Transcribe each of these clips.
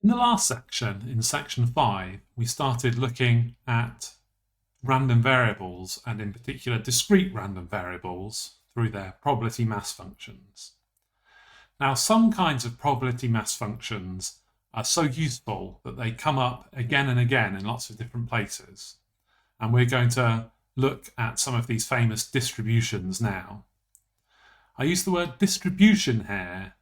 In the last section, in section 5, we started looking at random variables, and in particular discrete random variables, through their probability mass functions. Now, some kinds of probability mass functions are so useful that they come up again and again in lots of different places. And we're going to look at some of these famous distributions now. I use the word distribution here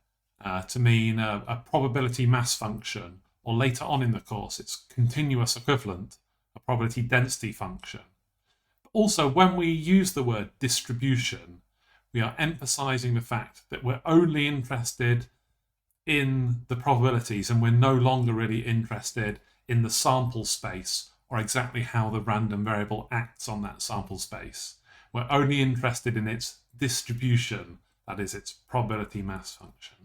to mean a probability mass function, or later on in the course, its continuous equivalent, a probability density function. But also, when we use the word distribution, we are emphasizing the fact that we're only interested in the probabilities and we're no longer really interested in the sample space or exactly how the random variable acts on that sample space. We're only interested in its distribution, that is, its probability mass function.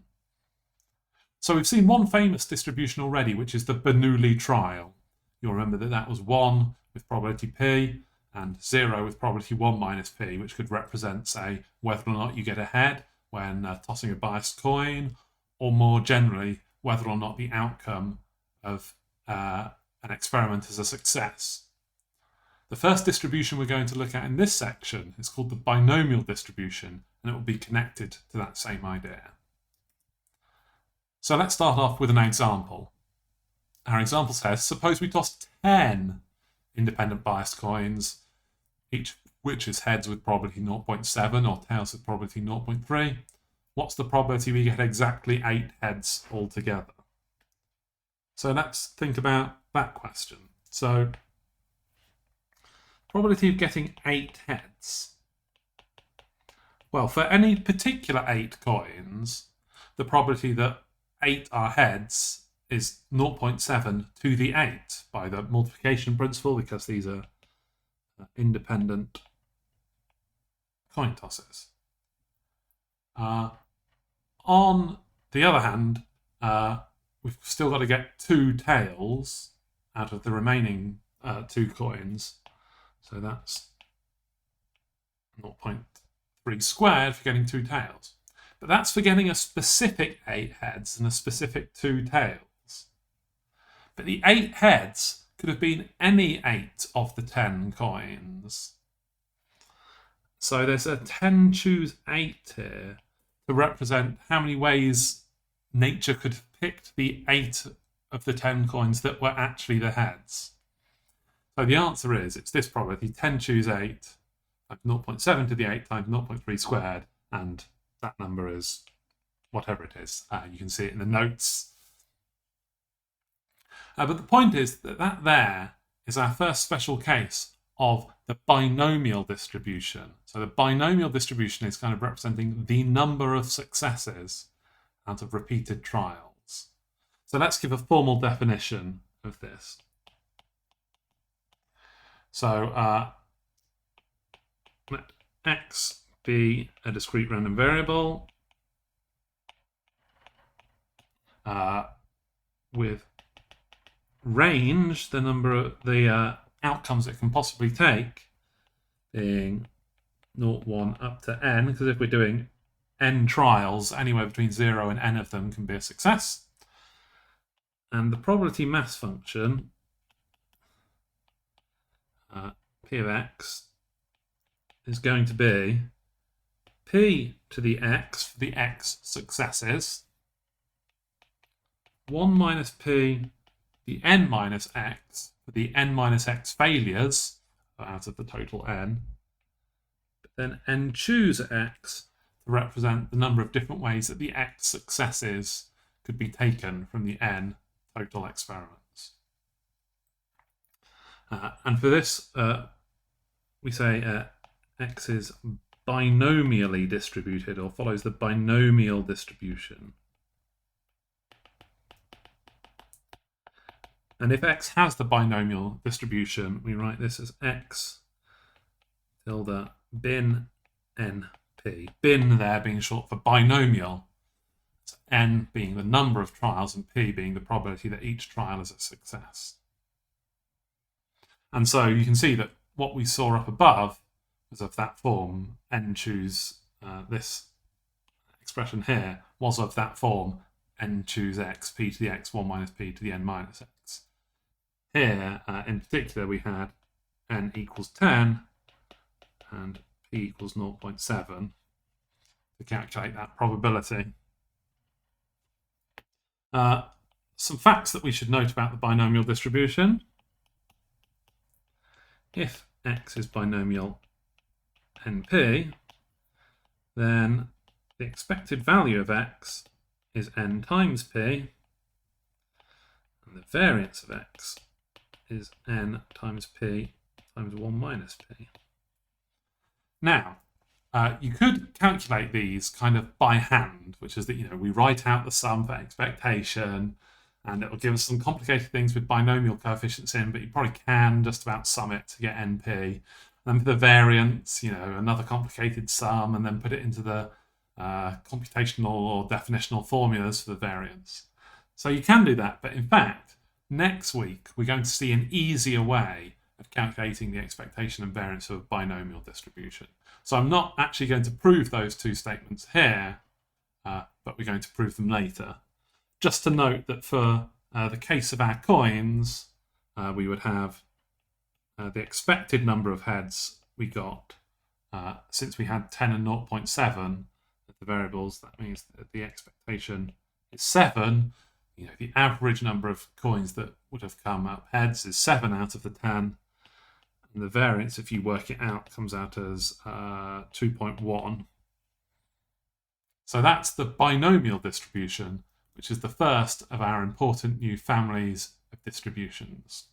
So we've seen one famous distribution already, which is the Bernoulli trial. You'll remember that that was 1 with probability p and 0 with probability 1 minus p, which could represent, say, whether or not you get ahead when tossing a biased coin, or more generally, whether or not the outcome of an experiment is a success. The first distribution we're going to look at in this section is called the binomial distribution, and it will be connected to that same idea. So let's start off with an example. Our example says, suppose we toss 10 independent biased coins, each which is heads with probability 0.7 or tails with probability 0.3. What's the probability we get exactly 8 heads altogether? So let's think about that question. So, probability of getting 8 heads. Well, for any particular 8 coins, the probability that 8 are heads is 0.7 to the 8 by the multiplication principle, because these are independent coin tosses. On the other hand, we've still got to get 2 tails out of the remaining 2 coins. So that's 0.3 squared for getting 2 tails. But that's for getting a specific 8 heads and a specific 2 tails. But the 8 heads could have been any 8 of the 10 coins. So there's a 10 choose 8 here to represent how many ways nature could have picked the 8 of the 10 coins that were actually the heads. So the answer is, it's this probability, 10 choose 8 times 0.7 to the 8 times 0.3 squared, and that number is whatever it is. You can see it in the notes. But the point is that there is our first special case of the binomial distribution. So the binomial distribution is kind of representing the number of successes out of repeated trials. So let's give a formal definition of this. So let x be a discrete random variable with range, the number of the outcomes it can possibly take, being 0, 1 up to n, because if we're doing n trials, anywhere between 0 and n of them can be a success. And the probability mass function, p of x, is going to be p to the x for the x successes, 1 minus p the n minus x for the n minus x failures out of the total n, but then n choose x to represent the number of different ways that the x successes could be taken from the n total experiments. And for this, we say x is binomially distributed, or follows the binomial distribution. And if x has the binomial distribution, we write this as x tilde bin np. Bin there being short for binomial. So n being the number of trials and p being the probability that each trial is a success. And so you can see that what we saw up above was of that form. N choose this expression here was of that form. n choose x, p to the x1 minus p to the n minus x. Here, in particular, we had n equals 10 and p equals 0.7 to calculate that probability. Some facts that we should note about the binomial distribution. If x is binomial np, then the expected value of x is n times p, and the variance of x is n times p times 1 minus p. Now, you could calculate these kind of by hand, which is that we write out the sum for expectation, and it will give us some complicated things with binomial coefficients in, but you probably can just about sum it to get NP. And then for the variance, another complicated sum, and then put it into the computational or definitional formulas for the variance. So you can do that, but in fact, next week we're going to see an easier way of calculating the expectation and variance of a binomial distribution. So I'm not actually going to prove those two statements here, but we're going to prove them later. Just to note that for the case of our coins, we would have the expected number of heads we got. Since we had 10 and 0.7 as the variables, that means that the expectation is 7. The average number of coins that would have come up heads is 7 out of the 10. And the variance, if you work it out, comes out as 2.1. So that's the binomial distribution, which is the first of our important new families of distributions.